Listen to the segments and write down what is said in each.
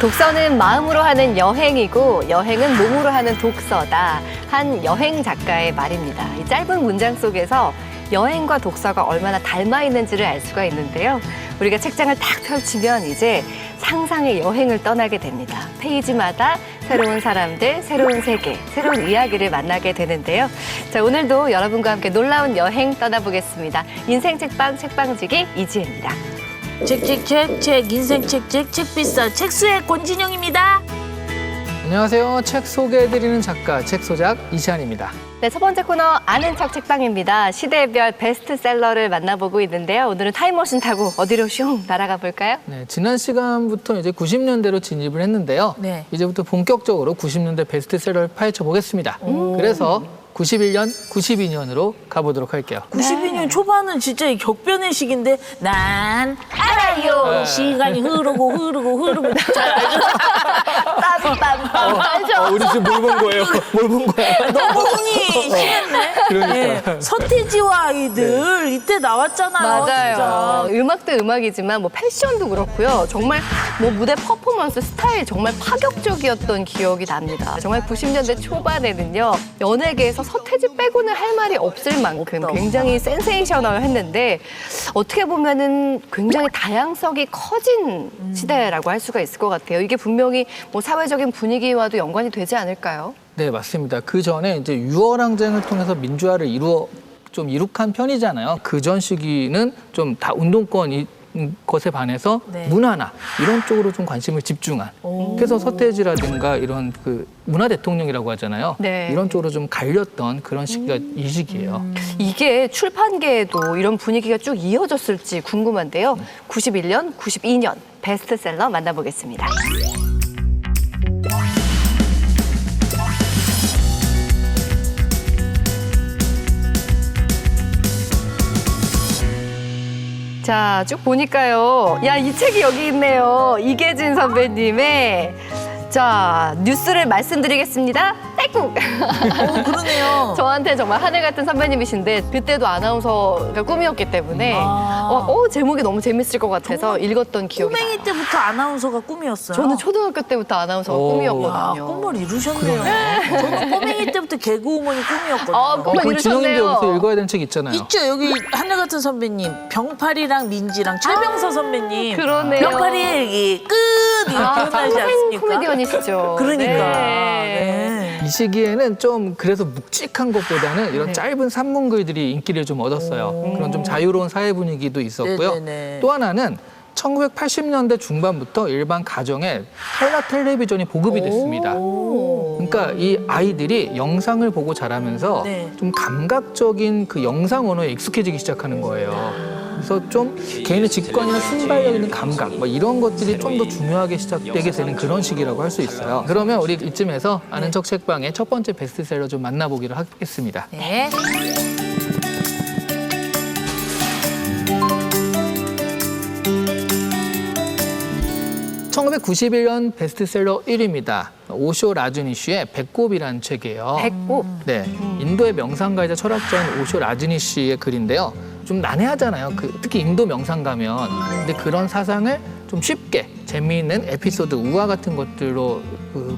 독서는 마음으로 하는 여행이고 여행은 몸으로 하는 독서다. 한 여행 작가의 말입니다. 이 짧은 문장 속에서 여행과 독서가 얼마나 닮아 있는지를 알 수가 있는데요. 우리가 책장을 딱 펼치면 이제 상상의 여행을 떠나게 됩니다. 페이지마다 새로운 사람들, 새로운 세계, 새로운 이야기를 만나게 되는데요. 자, 오늘도 여러분과 함께 놀라운 여행 떠나보겠습니다. 인생 책방 책방지기 이지혜입니다. 책 인생 책 비싸 책수의 권진영입니다. 안녕하세요. 책 소개해드리는 작가 책소작 이시안입니다. 네, 첫 번째 코너 아는 척 책방입니다. 시대별 베스트셀러를 만나보고 있는데요. 오늘은 타임머신 타고 어디로 슝 날아가 볼까요? 네, 지난 시간부터 이제 90년대로 진입을 했는데요. 네. 이제부터 본격적으로 90년대 베스트셀러를 파헤쳐 보겠습니다. 그래서 91년, 92년으로 가보도록 할게요. 92년 초반은 진짜 이 격변의 시기인데 난 알아요. 시간이 흐르고 잘 알죠? 알죠? 우리 지금 뭘 본 거예요? 뭘 본 거예요? 너무 흥이 심했네. 그러니까. 네. 서태지와 아이들 이때 나왔잖아요. 맞아요. 진짜. 음악도 음악이지만 뭐 패션도 그렇고요. 정말 뭐 무대 퍼포먼스 스타일 정말 파격적이었던 기억이 납니다. 정말 90년대 초반에는요. 연예계에서 서태지 빼고는 할 말이 없을 만큼 굉장히 센세이셔널했는데 어떻게 보면은 굉장히 다양성이 커진 시대라고 할 수가 있을 것 같아요. 이게 분명히 뭐 사회적인 분위기와도 연관이 되지 않을까요? 네, 맞습니다. 그 전에 이제 유월항쟁을 통해서 민주화를 좀 이룩한 편이잖아요. 그 전 시기는 좀 다 운동권 것에 반해서 네. 문화나 이런 쪽으로 좀 관심을 집중한. 그래서 서태지라든가 이런 그 문화 대통령이라고 하잖아요. 네. 이런 쪽으로 좀 갈렸던 그런 시기가 이 시기예요. 이게 출판계에도 이런 분위기가 쭉 이어졌을지 궁금한데요. 91년, 92년 베스트셀러 만나보겠습니다. 자, 쭉 보니까요. 야, 이 책이 여기 있네요. 이계진 선배님의 자, 뉴스를 말씀드리겠습니다. 딸꾹! 그러네요. 저한테 정말 하늘 같은 선배님이신데 그때도 아나운서가 꿈이었기 때문에 제목이 너무 재밌을 것 같아서 읽었던 기억이 나요. 꼬맹이 때부터 아나운서가 꿈이었어요. 저는 초등학교 때부터 아나운서가 오. 꿈이었거든요. 꿈을 이루셨네요. 저는 꼬맹이 때부터 개그우먼이 꿈이었거든요. 꿈을 그럼 진영님도 이루셨네요. 여기서 읽어야 되는 책 있잖아요. 있죠. 여기 하늘 같은 선배님, 병팔이랑 민지랑 최병서 선배님. 그러네요. 병팔이의 일기 끝! 이거 기억나지 평생 않습니까? 코미디언이시죠. 그러니까. 네. 네. 이 시기에는 좀 그래서 묵직한 것보다는 이런 네. 짧은 산문글들이 인기를 좀 얻었어요. 그런 좀 자유로운 사회 분위기도 있었고요. 네네네. 또 하나는 1980년대 중반부터 일반 가정에 칼라 텔레비전이 보급이 됐습니다. 그러니까 이 아이들이 영상을 보고 자라면서 네. 좀 감각적인 그 영상 언어에 익숙해지기 시작하는 거예요. 그래서 좀 개인의 직관이나 순발력 있는 감각 뭐 이런 것들이 좀 더 중요하게 시작되게 되는 그런 시기라고 할 수 있어요. 그러면 우리 이쯤에서 아는 척 책방의 첫 번째 베스트셀러 좀 만나보기로 하겠습니다. 네. 1991년 베스트셀러 1위입니다. 오쇼 라즈니쉬의 배꼽이라는 책이에요. 배꼽. 네, 인도의 명상가이자 철학자인 오쇼 라즈니쉬의 글인데요. 좀 난해하잖아요. 특히 인도 명상 가면. 근데 그런 사상을 좀 쉽게 재미있는 에피소드, 우화 같은 것들로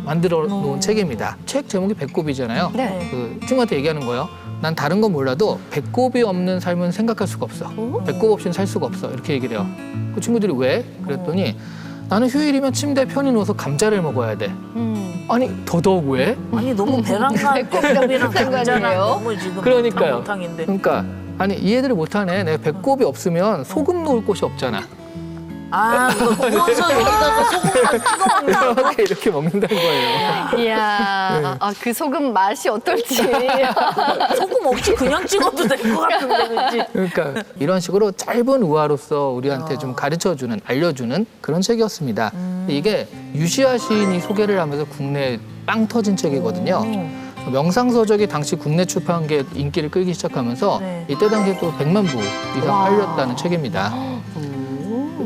만들어 놓은 책입니다. 책 제목이 배꼽이잖아요. 네. 친구한테 얘기하는 거예요. 난 다른 건 몰라도 배꼽이 없는 삶은 생각할 수가 없어. 배꼽 없이는 살 수가 없어. 이렇게 얘기를 해요. 그 친구들이 왜? 그랬더니 나는 휴일이면 침대에 편히 누워서 감자를 먹어야 돼. 아니 더더욱 왜? 아니 너무 배랑간 배꼽이랑 감자랑 너무 지금 그러니까요. 못탕인데. 그러니까 아니 이해들을 못하네. 내가 배꼽이 없으면 소금 놓을 곳이 없잖아. 아 이거 구워서 여기다가 소금만 찍어 먹는다고? 이렇게 먹는다는 거예요. 이야, 그 소금 맛이 어떨지. 소금 없이 그냥 찍어도 될 것 같은데 그치? 그러니까 이런 식으로 짧은 우화로서 우리한테 좀 가르쳐주는, 알려주는 그런 책이었습니다. 이게 유시아 시인이 소개를 하면서 국내에 빵 터진 책이거든요. 명상서적이 당시 국내 출판계에 인기를 끌기 시작하면서 네. 이때 당시에 또 100만 부 이상 팔렸다는 책입니다.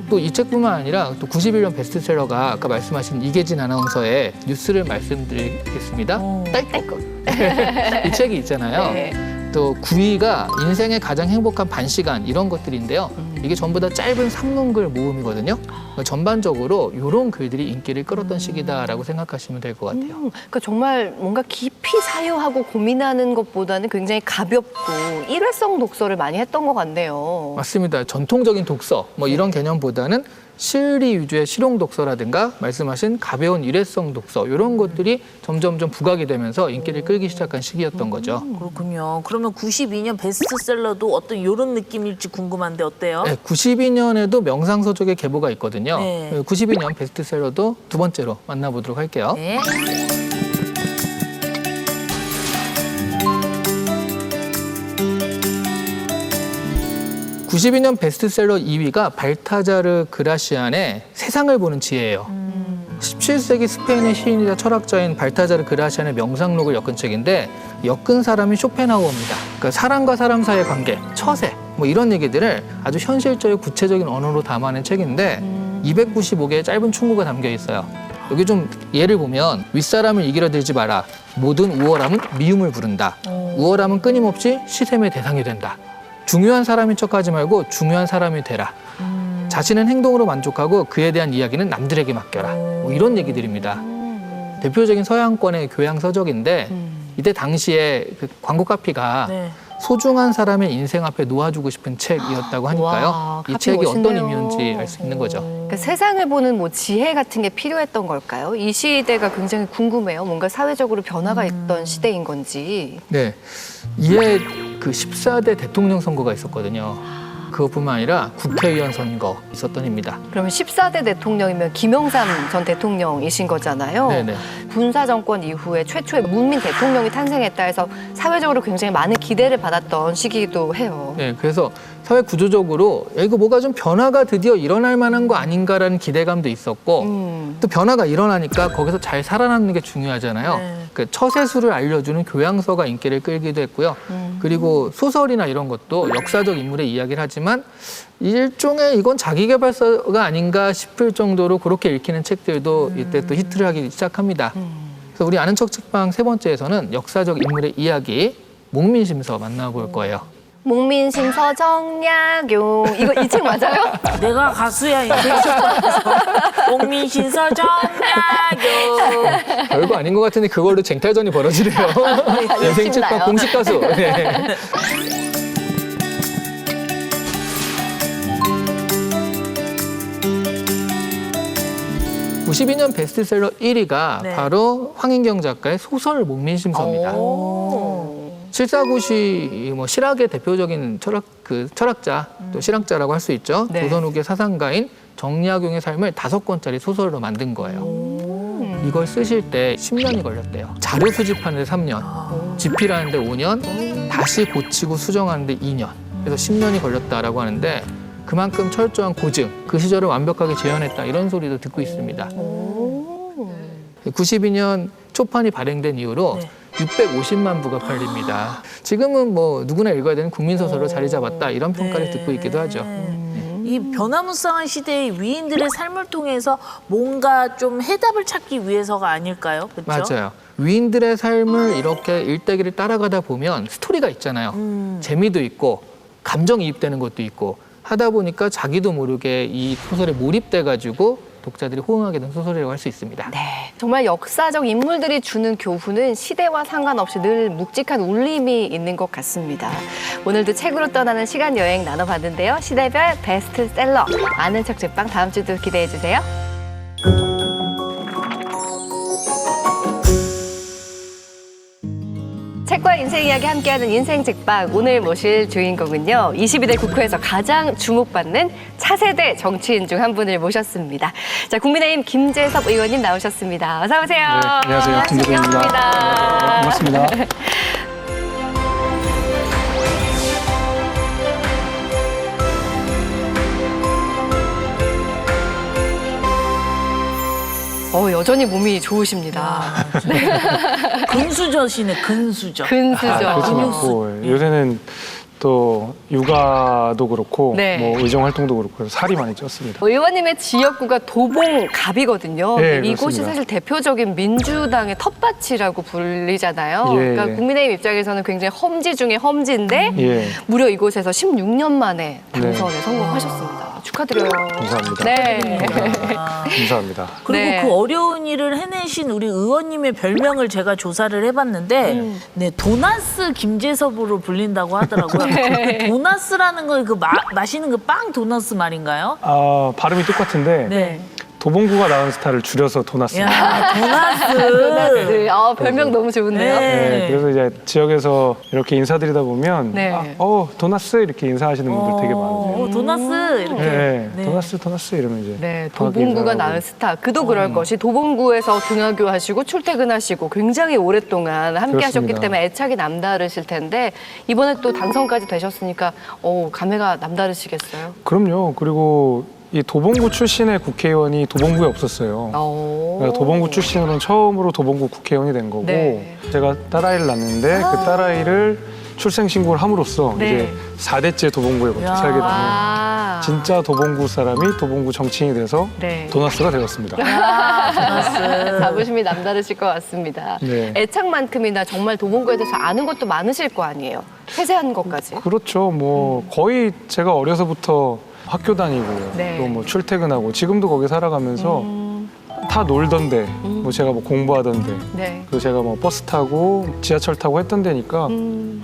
또 이 책뿐만 아니라 또 91년 베스트셀러가 아까 말씀하신 이계진 아나운서의 뉴스를 말씀드리겠습니다. 딸꾹. 이 책이 있잖아요. 네. 또 9위가 인생의 가장 행복한 반시간 이런 것들인데요. 이게 전부 다 짧은 산문글 모음이거든요. 전반적으로 이런 글들이 인기를 끌었던 시기다라고 생각하시면 될 것 같아요. 그러니까 정말 뭔가 깊이 사유하고 고민하는 것보다는 굉장히 가볍고 일회성 독서를 많이 했던 것 같네요. 맞습니다. 전통적인 독서 뭐 이런 개념보다는 실리 위주의 실용 독서라든가 말씀하신 가벼운 일회성 독서 이런 것들이 점점 부각이 되면서 인기를 끌기 시작한 시기였던 거죠. 그렇군요. 그러면 92년 베스트셀러도 어떤 이런 느낌일지 궁금한데 어때요? 네, 92년에도 명상서적의 계보가 있거든요. 네. 92년 베스트셀러도 두 번째로 만나보도록 할게요. 네. 92년 베스트셀러 2위가 발타자르 그라시안의 세상을 보는 지혜예요. 17세기 스페인의 시인이자 철학자인 발타자르 그라시안의 명상록을 엮은 책인데 엮은 사람이 쇼펜하우어입니다. 그러니까 사람과 사람 사이의 관계, 처세 뭐 이런 얘기들을 아주 현실적이고 구체적인 언어로 담아낸 책인데 295개의 짧은 충고가 담겨 있어요. 여기 좀 예를 보면 윗사람을 이기려 들지 마라. 모든 우월함은 미움을 부른다. 우월함은 끊임없이 시샘의 대상이 된다. 중요한 사람인 척하지 말고 중요한 사람이 되라. 자신은 행동으로 만족하고 그에 대한 이야기는 남들에게 맡겨라. 뭐 이런 얘기들입니다. 대표적인 서양권의 교양 서적인데 이때 당시에 그 광고 카피가 네. 소중한 사람의 인생 앞에 놓아주고 싶은 책이었다고 하니까요. 와, 이 카피 책이 멋있네요. 어떤 의미인지 알 수 있는 거죠. 그러니까 세상을 보는 뭐 지혜 같은 게 필요했던 걸까요? 이 시대가 굉장히 궁금해요. 뭔가 사회적으로 변화가 있던 시대인 건지. 네, 이에 그 14대 대통령 선거가 있었거든요. 그것뿐만 아니라 국회의원 선거 있었던 해입니다. 그러면 14대 대통령이면 김영삼 전 대통령이신 거잖아요. 네네. 군사 정권 이후에 최초의 문민 대통령이 탄생했다 해서 사회적으로 굉장히 많은 기대를 받았던 시기이기도 해요. 네, 그래서 사회 구조적으로 야, 이거 뭐가 좀 변화가 드디어 일어날 만한 거 아닌가라는 기대감도 있었고 또 변화가 일어나니까 거기서 잘 살아남는 게 중요하잖아요. 네. 그 처세술을 알려주는 교양서가 인기를 끌기도 했고요. 그리고 소설이나 이런 것도 역사적 인물의 이야기를 하지만 일종의 이건 자기계발서가 아닌가 싶을 정도로 그렇게 읽히는 책들도 이때 또 히트를 하기 시작합니다. 그래서 우리 아는 척 책방 세 번째에서는 역사적 인물의 이야기 목민심서 만나볼 거예요. 목민심서 정약용 이거 이 책 맞아요? 내가 가수야 인생 속에서 옥민신서 정야교. 별거 아닌 것 같은데 그걸로 쟁탈전이 벌어지네요. 인생 책방 욕심나요. 공식 가수. 네. (92년) 베스트셀러 1위가 네. 바로 황인경 작가의 소설 목민심서입니다. 칠사구시 뭐 실학의 대표적인 철학자 또 실학자라고 할 수 있죠. 네. 조선 후기 사상가인 정약용의 삶을 5권짜리 소설로 만든 거예요. 이걸 쓰실 때 10년이 걸렸대요. 자료 수집하는 데 3년, 집필하는 데 5년, 다시 고치고 수정하는 데 2년. 그래서 10년이 걸렸다라고 하는데 그만큼 철저한 고증, 그 시절을 완벽하게 재현했다 이런 소리도 듣고 있습니다. 92년 초판이 발행된 이후로 네. 650만 부가 팔립니다. 지금은 뭐 누구나 읽어야 되는 국민소설로 자리 잡았다 이런 평가를 듣고 있기도 하죠. 이 변화무쌍한 시대의 위인들의 삶을 통해서 뭔가 좀 해답을 찾기 위해서가 아닐까요? 그렇죠? 맞아요. 위인들의 삶을 이렇게 일대기를 따라가다 보면 스토리가 있잖아요. 재미도 있고 감정이입되는 것도 있고 하다 보니까 자기도 모르게 이 소설에 몰입돼가지고 독자들이 호응하게 된 소설이라고 할 수 있습니다. 네, 정말 역사적 인물들이 주는 교훈은 시대와 상관없이 늘 묵직한 울림이 있는 것 같습니다. 오늘도 책으로 떠나는 시간 여행 나눠봤는데요. 시대별 베스트셀러 아는 척 책방 다음 주도 기대해 주세요. 책과 인생 이야기 함께하는 인생 책방 오늘 모실 주인공은요. 22대 국회에서 가장 주목받는 차세대 정치인 중 한 분을 모셨습니다. 자, 국민의힘 김재섭 의원님 나오셨습니다. 어서 오세요. 네, 안녕하세요. 김재섭입니다. 반갑습니다. 반갑습니다. 여전히 몸이 좋으십니다. 근수저시네, 근수저. 근수저. 그렇지 근육수. 않고 요새는 또 육아도 그렇고 네. 뭐 의정 활동도 그렇고 그래서 살이 많이 쪘습니다. 의원님의 지역구가 도봉갑이거든요. 예, 이곳이 그렇습니다. 사실 대표적인 민주당의 텃밭이라고 불리잖아요. 예, 그러니까 예. 국민의힘 입장에서는 굉장히 험지 중에 험지인데 예, 무려 이곳에서 16년 만에 당선에 네. 성공하셨습니다. 축하드려요. 감사합니다. 네. 감사합니다. 그리고 네. 그 어려운 일을 해내신 우리 의원님의 별명을 제가 조사를 해봤는데 네, 도나스 김재섭으로 불린다고 하더라고요. 그 도나스라는 건 그 마시는 그 빵 도나스 말인가요? 아, 발음이 똑같은데 네. 도봉구가 낳은 스타를 줄여서 도나스. 야, 도나스. 네. 별명 너무 좋은데요. 네. 네, 그래서 이제 지역에서 이렇게 인사드리다 보면 네. 도나스 이렇게 인사하시는 분들 되게 많으세요. 도나스 이렇게. 네, 네. 도나스 이러면 이제 네, 반갑게 도봉구가 인사하고. 낳은 스타. 그도 그럴 것이 도봉구에서 등하교 하시고 출퇴근하시고 굉장히 오랫동안 함께 하셨기 그렇습니다. 때문에 애착이 남다르실 텐데 이번에 또 당선까지 되셨으니까 감회가 남다르시겠어요? 그럼요. 그리고 이 도봉구 출신의 국회의원이 도봉구에 없었어요. 그러니까 도봉구 출신으로는 처음으로 도봉구 국회의원이 된 거고 네. 제가 딸아이를 낳는데 그 딸아이를 출생신고를 함으로써 네. 이제 4대째 도봉구에 야. 살게 되는 아, 진짜 도봉구 사람이 도봉구 정치인이 돼서 네. 도나스가 되었습니다. 도나스. 자부심이 남다르실 것 같습니다. 네. 애착만큼이나 정말 도봉구에 대해서 아는 것도 많으실 거 아니에요. 세세한 것까지. 그렇죠. 뭐 거의 제가 어려서부터 학교 다니고 네. 또 뭐 출퇴근하고 지금도 거기 살아가면서 다 놀던데 뭐 제가 뭐 공부하던데 네. 그리고 제가 뭐 버스 타고 지하철 타고 했던 데니까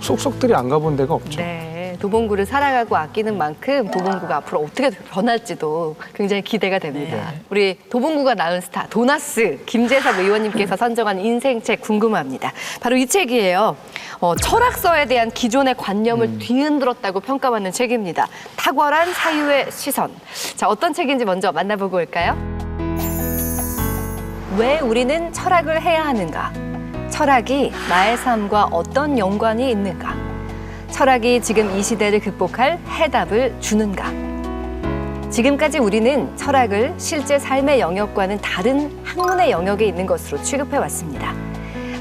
쏙쏙들이 안 가본 데가 없죠. 네, 도봉구를 사랑하고 아끼는 만큼 도봉구가 앞으로 어떻게 변할지도 굉장히 기대가 됩니다. 네. 우리 도봉구가 낳은 스타 도나스 김재섭 의원님께서 선정한 인생책 궁금합니다. 바로 이 책이에요. 철학서에 대한 기존의 관념을 뒤흔들었다고 평가받는 책입니다. 탁월한 사유의 시선. 자, 어떤 책인지 먼저 만나보고 올까요? 왜 우리는 철학을 해야 하는가? 철학이 나의 삶과 어떤 연관이 있는가? 철학이 지금 이 시대를 극복할 해답을 주는가? 지금까지 우리는 철학을 실제 삶의 영역과는 다른 학문의 영역에 있는 것으로 취급해왔습니다.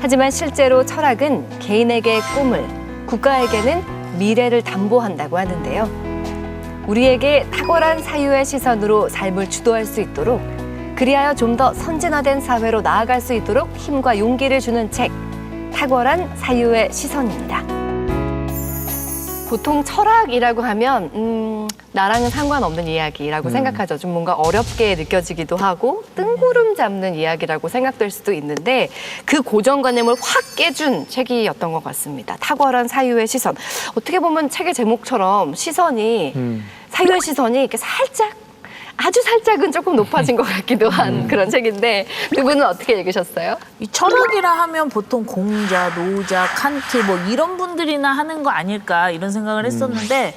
하지만 실제로 철학은 개인에게 꿈을, 국가에게는 미래를 담보한다고 하는데요. 우리에게 탁월한 사유의 시선으로 삶을 주도할 수 있도록 그리하여 좀 더 선진화된 사회로 나아갈 수 있도록 힘과 용기를 주는 책, 탁월한 사유의 시선입니다. 보통 철학이라고 하면 나랑은 상관없는 이야기라고 생각하죠. 좀 뭔가 어렵게 느껴지기도 하고 뜬구름 잡는 이야기라고 생각될 수도 있는데 그 고정관념을 확 깨준 책이었던 것 같습니다. 탁월한 사유의 시선. 어떻게 보면 책의 제목처럼 시선이 사유의 시선이 이렇게 살짝 아주 살짝은 조금 높아진 것 같기도 한 그런 책인데 두 분은 어떻게 읽으셨어요? 이 철학이라 하면 보통 공자, 노자, 칸트 뭐 이런 분들이나 하는 거 아닐까 이런 생각을 했었는데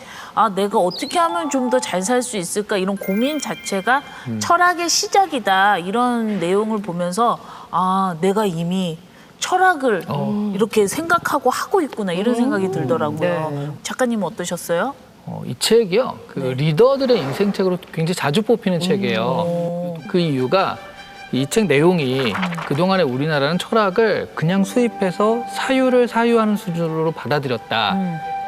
내가 어떻게 하면 좀 더 잘 살 수 있을까 이런 고민 자체가 철학의 시작이다 이런 내용을 보면서 내가 이미 철학을 이렇게 생각하고 하고 있구나 이런 생각이 들더라고요. 네. 작가님은 어떠셨어요? 이 책이요. 그 리더들의 인생책으로 굉장히 자주 뽑히는 책이에요. 그 이유가 이 책 내용이 그동안에 우리나라는 철학을 그냥 수입해서 사유를 사유하는 수준으로 받아들였다.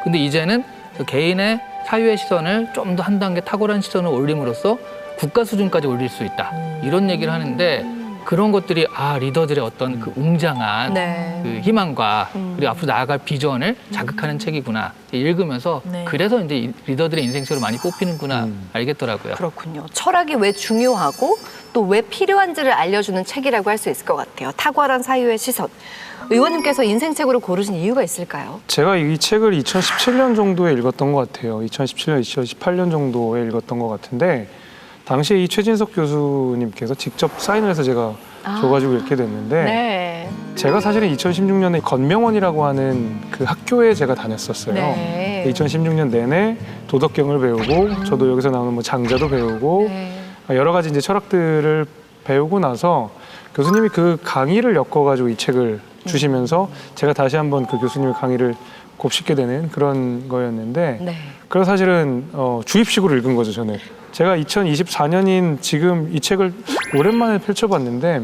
근데 이제는 그 개인의 사유의 시선을 좀 더 한 단계 탁월한 시선을 올림으로써 국가 수준까지 올릴 수 있다. 이런 얘기를 하는데 그런 것들이 리더들의 어떤 그 웅장한 네. 그 희망과 그리고 앞으로 나아갈 비전을 자극하는 책이구나. 읽으면서 네. 그래서 이제 이 리더들의 인생책으로 많이 뽑히는구나 알겠더라고요. 그렇군요. 철학이 왜 중요하고 또 왜 필요한지를 알려주는 책이라고 할 수 있을 것 같아요. 탁월한 사유의 시선. 의원님께서 인생책으로 고르신 이유가 있을까요? 제가 이 책을 2017년 정도에 읽었던 것 같아요. 2017년, 2018년 정도에 읽었던 것 같은데 당시에 이 최진석 교수님께서 직접 사인을 해서 제가 줘가지고 읽게 됐는데 네. 제가 사실은 2016년에 건명원이라고 하는 그 학교에 제가 다녔었어요. 네. 2016년 내내 도덕경을 배우고 저도 여기서 나오는 뭐 장자도 배우고 네. 여러 가지 이제 철학들을 배우고 나서 교수님이 그 강의를 엮어가지고 이 책을 주시면서 제가 다시 한번 그 교수님의 강의를 곱씹게 되는 그런 거였는데 네. 그래서 사실은 주입식으로 읽은 거죠, 저는. 제가 2024년인 지금 이 책을 오랜만에 펼쳐봤는데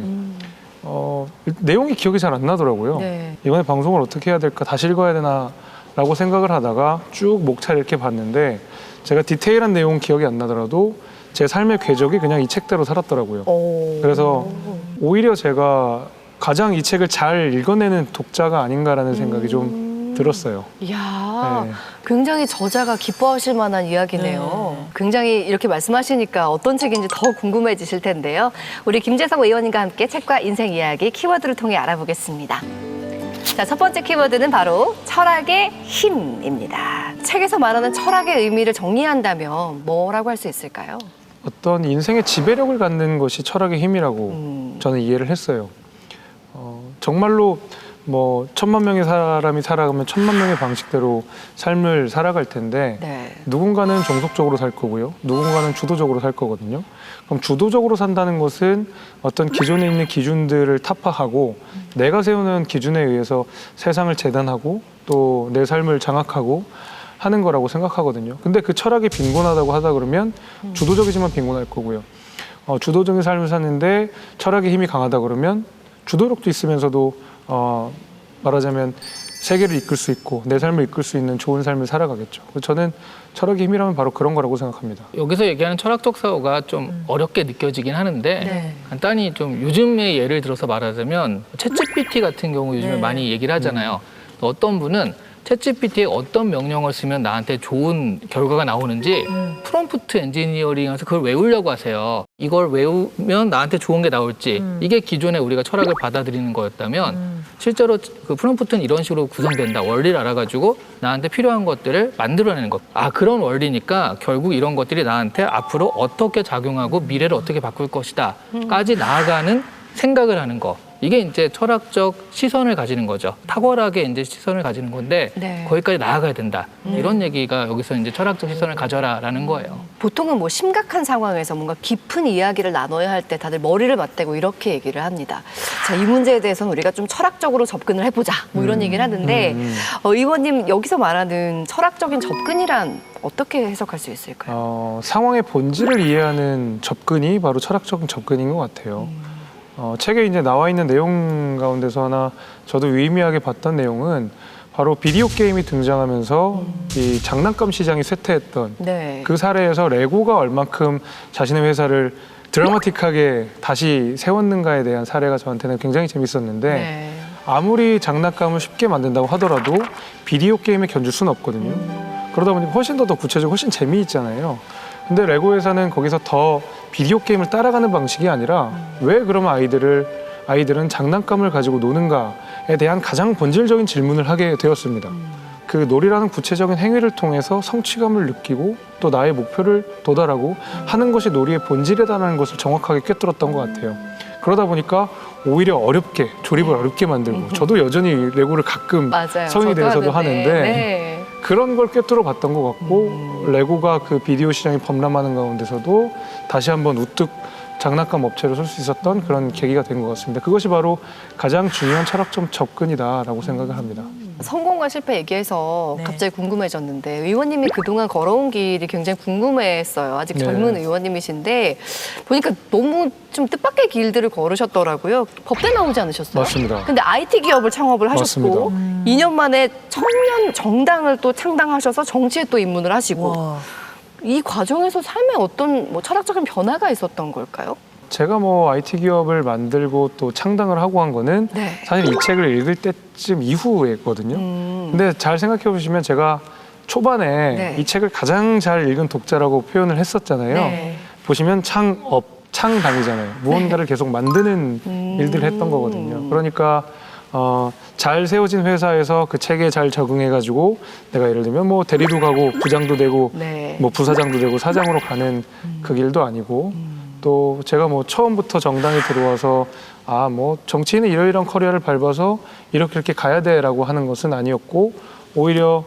내용이 기억이 잘 안 나더라고요. 네. 이번에 방송을 어떻게 해야 될까, 다시 읽어야 되나 라고 생각을 하다가 쭉 목차를 이렇게 봤는데 제가 디테일한 내용은 기억이 안 나더라도 제 삶의 궤적이 그냥 이 책대로 살았더라고요. 그래서 오히려 제가 가장 이 책을 잘 읽어내는 독자가 아닌가라는 생각이 좀 들었어요. 이야, 네. 굉장히 저자가 기뻐하실 만한 이야기네요. 굉장히 이렇게 말씀하시니까 어떤 책인지 더 궁금해지실 텐데요. 우리 김재석 의원님과 함께 책과 인생 이야기 키워드를 통해 알아보겠습니다. 자, 첫 번째 키워드는 바로 철학의 힘입니다. 책에서 말하는 철학의 의미를 정리한다면 뭐라고 할 수 있을까요? 어떤 인생의 지배력을 갖는 것이 철학의 힘이라고 저는 이해를 했어요. 정말로 뭐 1000만 명의 사람이 살아가면 1000만 명의 방식대로 삶을 살아갈 텐데 네. 누군가는 종속적으로 살 거고요. 누군가는 주도적으로 살 거거든요. 그럼 주도적으로 산다는 것은 어떤 기존에 있는 기준들을 타파하고 내가 세우는 기준에 의해서 세상을 재단하고 또 내 삶을 장악하고 하는 거라고 생각하거든요. 근데 그 철학이 빈곤하다고 하다 그러면 주도적이지만 빈곤할 거고요. 주도적인 삶을 사는데 철학의 힘이 강하다 그러면 주도력도 있으면서도 말하자면 세계를 이끌 수 있고 내 삶을 이끌 수 있는 좋은 삶을 살아가겠죠. 저는 철학의 힘이라면 바로 그런 거라고 생각합니다. 여기서 얘기하는 철학적 사고가 좀 어렵게 느껴지긴 하는데 네. 간단히 좀 요즘의 예를 들어서 말하자면 챗GPT 같은 경우 요즘에 네. 많이 얘기를 하잖아요. 어떤 분은 챗GPT에 어떤 명령을 쓰면 나한테 좋은 결과가 나오는지 프롬프트 엔지니어링에서 그걸 외우려고 하세요. 이걸 외우면 나한테 좋은 게 나올지 이게 기존에 우리가 철학을 받아들이는 거였다면 실제로 그 프롬프트는 이런 식으로 구성된다. 원리를 알아가지고 나한테 필요한 것들을 만들어내는 것. 아, 그런 원리니까 결국 이런 것들이 나한테 앞으로 어떻게 작용하고 미래를 어떻게 바꿀 것이다 까지 나아가는 생각을 하는 거. 이게 이제 철학적 시선을 가지는 거죠. 탁월하게 이제 시선을 가지는 건데 네. 거기까지 나아가야 된다. 이런 얘기가 여기서 이제 철학적 시선을 가져라라는 거예요. 보통은 뭐 심각한 상황에서 뭔가 깊은 이야기를 나눠야 할 때 다들 머리를 맞대고 이렇게 얘기를 합니다. 자, 이 문제에 대해서는 우리가 좀 철학적으로 접근을 해보자. 뭐 이런 얘기를 하는데 의원님 여기서 말하는 철학적인 접근이란 어떻게 해석할 수 있을까요? 상황의 본질을 이해하는 접근이 바로 철학적인 접근인 것 같아요. 책에 이제 나와 있는 내용 가운데서 하나 저도 유의미하게 봤던 내용은 바로 비디오 게임이 등장하면서 이 장난감 시장이 쇠퇴했던 네. 그 사례에서 레고가 얼만큼 자신의 회사를 드라마틱하게 다시 세웠는가에 대한 사례가 저한테는 굉장히 재밌었는데 네. 아무리 장난감을 쉽게 만든다고 하더라도 비디오 게임에 견줄 수는 없거든요. 그러다 보니까 훨씬 더 구체적이고 훨씬 재미있잖아요. 근데 레고 회사는 거기서 더 비디오 게임을 따라가는 방식이 아니라 왜 그러면 아이들은 장난감을 가지고 노는가에 대한 가장 본질적인 질문을 하게 되었습니다. 그 놀이라는 구체적인 행위를 통해서 성취감을 느끼고 또 나의 목표를 도달하고 하는 것이 놀이의 본질이다라는 것을 정확하게 꿰뚫었던 것 같아요. 그러다 보니까 오히려 어렵게 조립을 어렵게 만들고 저도 여전히 레고를 가끔 맞아요. 성인이 저도 돼서도 하는데 네. 그런 걸 꿰뚫어 봤던 것 같고 레고가 그 비디오 시장이 범람하는 가운데서도 다시 한번 우뚝 장난감 업체로 설 수 있었던 그런 계기가 된 것 같습니다. 그것이 바로 가장 중요한 철학적 접근이다라고 생각을 합니다. 성공과 실패 얘기해서 네. 갑자기 궁금해졌는데 의원님이 그동안 걸어온 길이 굉장히 궁금했어요. 아직 네. 젊은 의원님이신데 보니까 너무 좀 뜻밖의 길들을 걸으셨더라고요. 법대 나오지 않으셨어요? 맞습니다. 근데 IT 기업을 창업을 하셨고 맞습니다. 2년 만에 청년 정당을 또 창당하셔서 정치에 또 입문을 하시고 와. 이 과정에서 삶에 어떤 뭐 철학적인 변화가 있었던 걸까요? 제가 뭐 IT 기업을 만들고 또 창당을 하고 한 거는 네. 사실 이 책을 읽을 때쯤 이후였거든요. 근데 잘 생각해 보시면 제가 초반에 네. 이 책을 가장 잘 읽은 독자라고 표현을 했었잖아요. 네. 보시면 창당이잖아요. 무언가를 계속 만드는 일들을 했던 거거든요. 그러니까 잘 세워진 회사에서 그 책에 잘 적응해가지고 내가 예를 들면 뭐 대리도 가고 부장도 되고 네. 뭐 부사장도 되고 사장으로 가는 그 길도 아니고 또 제가 뭐 처음부터 정당에 들어와서 뭐 정치인은 이러이러한 커리어를 밟아서 이렇게 가야 돼라고 하는 것은 아니었고 오히려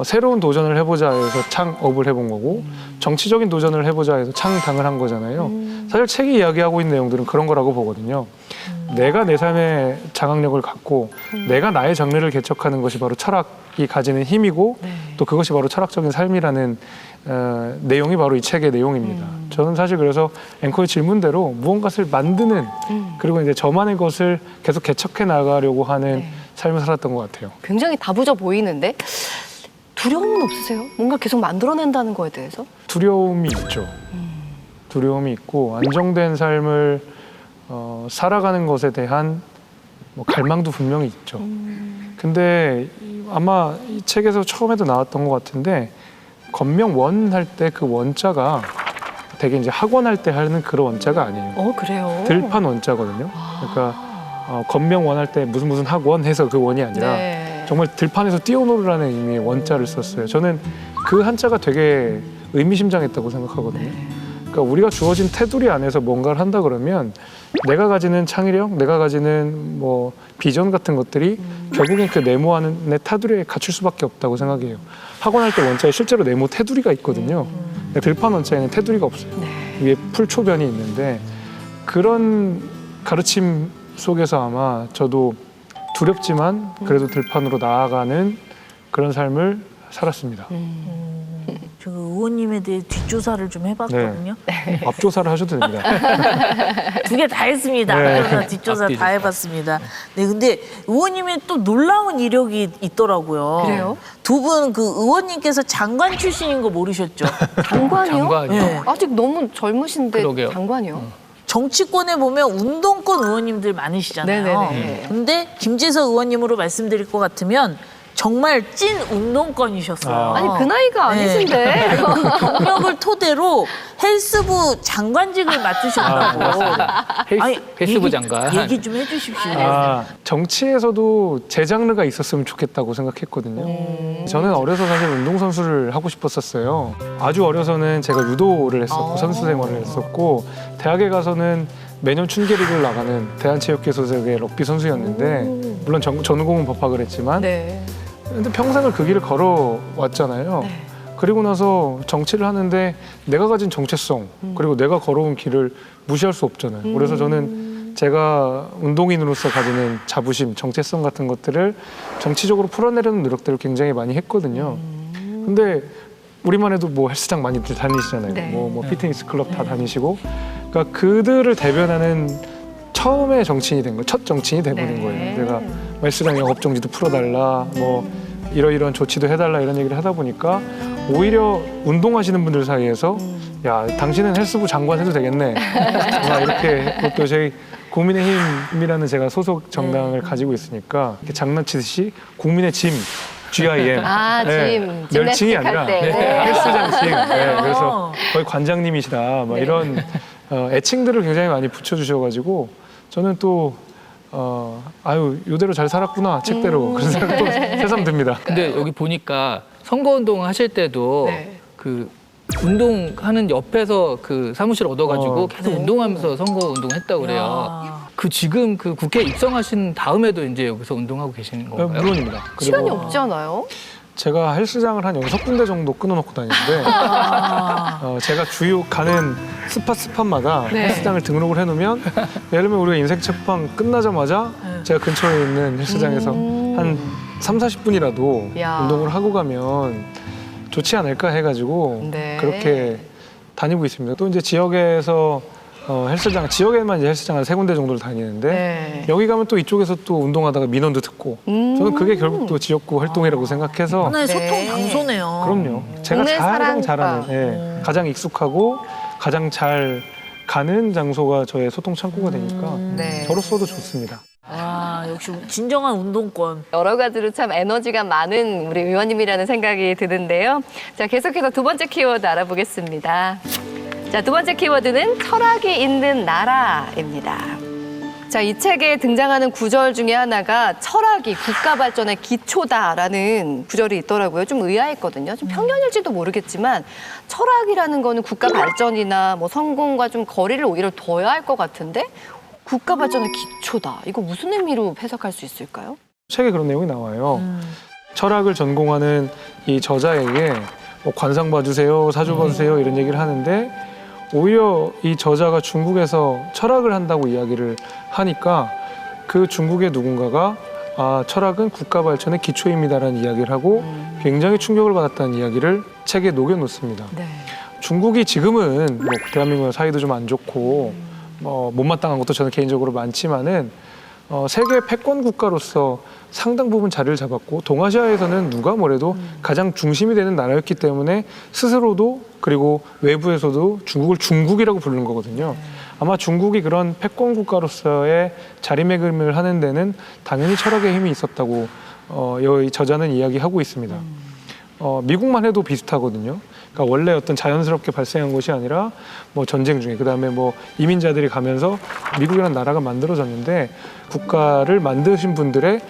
새로운 도전을 해보자 해서 창업을 해본 거고 정치적인 도전을 해보자 해서 창당을 한 거잖아요. 사실 책이 이야기하고 있는 내용들은 그런 거라고 보거든요. 내가 내 삶의 장악력을 갖고 내가 나의 장래를 개척하는 것이 바로 철학이 가지는 힘이고 또 그것이 바로 철학적인 삶이라는 내용이 바로 이 책의 내용입니다. 저는 사실 그래서 앵커의 질문대로 무언가를 만드는 그리고 이제 저만의 것을 계속 개척해 나가려고 하는 삶을 살았던 것 같아요. 굉장히 다부져 보이는데 두려움은 없으세요? 뭔가 계속 만들어낸다는 거에 대해서? 두려움이 있죠. 두려움이 있고 안정된 삶을 살아가는 것에 대한 뭐 갈망도 분명히 있죠. 근데 아마 이 책에서 처음에도 나왔던 것 같은데 건명 원 할 때 그 원자가 되게 이제 학원 할 때 하는 그런 원자가 아니에요. 그래요? 들판 원자거든요. 그러니까 건명 원 할 때 무슨 학원 해서 그 원이 아니라 네. 정말 들판에서 뛰어놀으라는 의미의 원자를 썼어요. 저는 그 한자가 되게 의미심장했다고 생각하거든요. 그러니까 우리가 주어진 테두리 안에서 뭔가를 한다 그러면 내가 가지는 창의력, 내가 가지는 뭐 비전 같은 것들이 결국엔 그 네모하는 내 테두리에 갖출 수밖에 없다고 생각해요. 학원할 때 원자에 실제로 네모 테두리가 있거든요. 근데 들판 원자에는 테두리가 없어요. 위에 풀초변이 있는데 그런 가르침 속에서 아마 저도 두렵지만 그래도 들판으로 나아가는 그런 삶을 살았습니다. 저 의원님에 대해 뒷조사를 좀 해봤거든요. 앞조사를 하셔도 됩니다. 두 개 다 했습니다. 네. 앞조사, 뒷조사 다 해봤습니다. 네, 근데 의원님의 또 놀라운 이력이 있더라고요. 그래요? 두 분 그 의원님께서 장관 출신인 거 모르셨죠? 장관이요? 장관이요? 네. 아직 너무 젊으신데 그러게요. 장관이요? 정치권에 보면 운동권 의원님들 많으시잖아요. 네네네. 근데 김재석 의원님으로 말씀드릴 것 같으면 정말 찐 운동권이셨어요. 아니 그 나이가 아니신데. 경력을 토대로 헬스부 장관직을 맡으셨다고. 헬스부 장관. 얘기 좀 해주십시오. 정치에서도 제 장르가 있었으면 좋겠다고 생각했거든요. 저는 어려서 사실 운동선수를 하고 싶었었어요. 아주 어려서는 제가 유도를 했었고 선수 생활을 했었고 대학에 가서는 매년 춘계리그를 나가는 대한체육회 소속의 럭비 선수였는데 물론 전공은 법학을 했지만 네. 근데 평생을 그 길을 걸어왔잖아요. 그리고 나서 정치를 하는데 내가 가진 정체성 그리고 내가 걸어온 길을 무시할 수 없잖아요. 그래서 저는 제가 운동인으로서 가지는 자부심, 정체성 같은 것들을 정치적으로 풀어내려는 노력들을 굉장히 많이 했거든요. 근데 우리만 해도 뭐 헬스장 많이들 다니시잖아요. 네. 뭐 피트니스 클럽 다 다니시고 그러니까 그들을 대변하는 처음에 정치인이 된 거예요. 첫 정치인이 돼버린 네. 거예요. 내가 헬스장 영업정지도 풀어달라, 뭐 이러이러한 조치도 해달라 이런 얘기를 하다 보니까 오히려 운동하시는 분들 사이에서 야, 당신은 헬스부 장관 해도 되겠네. 이렇게 또 저희 국민의힘이라는 제가 소속 정당을 가지고 있으니까 이렇게 장난치듯이 국민의 짐, GIM. 짐. 멸칭이 짐나스틱 아니라 할 때. 네. 헬스장 짐. 그래서 거의 관장님이시다. 막 이런 애칭들을 굉장히 많이 붙여주셔가지고 저는 또 이대로 잘 살았구나 책대로 그런 생각도 새삼 듭니다. 근데 여기 보니까 선거운동 하실 때도 네. 그 운동하는 옆에서 그 사무실 얻어가지고 계속 네. 운동하면서 선거운동 했다고 그래요. 야. 그 지금 그 국회 입성하신 다음에도 이제 여기서 운동하고 계시는 건가요? 물론입니다. 시간이 그리고 없잖아요. 제가 헬스장을 한 6군데 정도 끊어놓고 다니는데 제가 주요 가는 스팟마다 네. 헬스장을 등록을 해놓으면 예를 들면 우리가 인생 책방 끝나자마자 제가 근처에 있는 헬스장에서 한 30-40분이라도 야. 운동을 하고 가면 좋지 않을까 해가지고 네. 그렇게 다니고 있습니다. 또 이제 지역에서 지역에만 이제 헬스장 한 3군데 정도를 다니는데 네. 여기 가면 또 이쪽에서 또 운동하다가 민원도 듣고 저는 그게 결국 또 지역구 활동이라고 생각해서 하나의 네. 소통 장소네요. 그럼요. 제가 동네 가장 사랑방. 잘하는, 가장 익숙하고 가장 잘 가는 장소가 저의 소통 창구가 되니까 네. 저로서도 좋습니다. 역시 진정한 운동권. 여러 가지로 참 에너지가 많은 우리 의원님이라는 생각이 드는데요. 자, 계속해서 두 번째 키워드 알아보겠습니다. 자, 두 번째 키워드는 철학이 있는 나라입니다. 자, 이 책에 등장하는 구절 중에 하나가 철학이 국가 발전의 기초다라는 구절이 있더라고요. 좀 의아했거든요. 좀 편견일지도 모르겠지만 철학이라는 거는 국가 발전이나 뭐 성공과 좀 거리를 오히려 둬야 할 것 같은데 국가 발전의 기초다. 이거 무슨 의미로 해석할 수 있을까요? 책에 그런 내용이 나와요. 철학을 전공하는 이 저자에게 뭐 관상 봐주세요, 사주 봐주세요 이런 얘기를 하는데 오히려 이 저자가 중국에서 철학을 한다고 이야기를 하니까 그 중국의 누군가가 철학은 국가 발전의 기초입니다라는 이야기를 하고 굉장히 충격을 받았다는 이야기를 책에 녹여놓습니다. 네. 중국이 지금은 뭐 대한민국의 사이도 좀 안 좋고 못마땅한 것도 저는 개인적으로 많지만은 세계 패권 국가로서 상당 부분 자리를 잡았고 동아시아에서는 누가 뭐래도 가장 중심이 되는 나라였기 때문에 스스로도 그리고 외부에서도 중국을 중국이라고 부르는 거거든요. 아마 중국이 그런 패권 국가로서의 자리매김을 하는 데는 당연히 철학의 힘이 있었다고 이 저자는 이야기하고 있습니다. 미국만 해도 비슷하거든요. 그러니까 원래 어떤 자연스럽게 발생한 것이 아니라 뭐 전쟁 중에 그다음에 뭐 이민자들이 가면서 미국이라는 나라가 만들어졌는데 국가를 만드신 분들의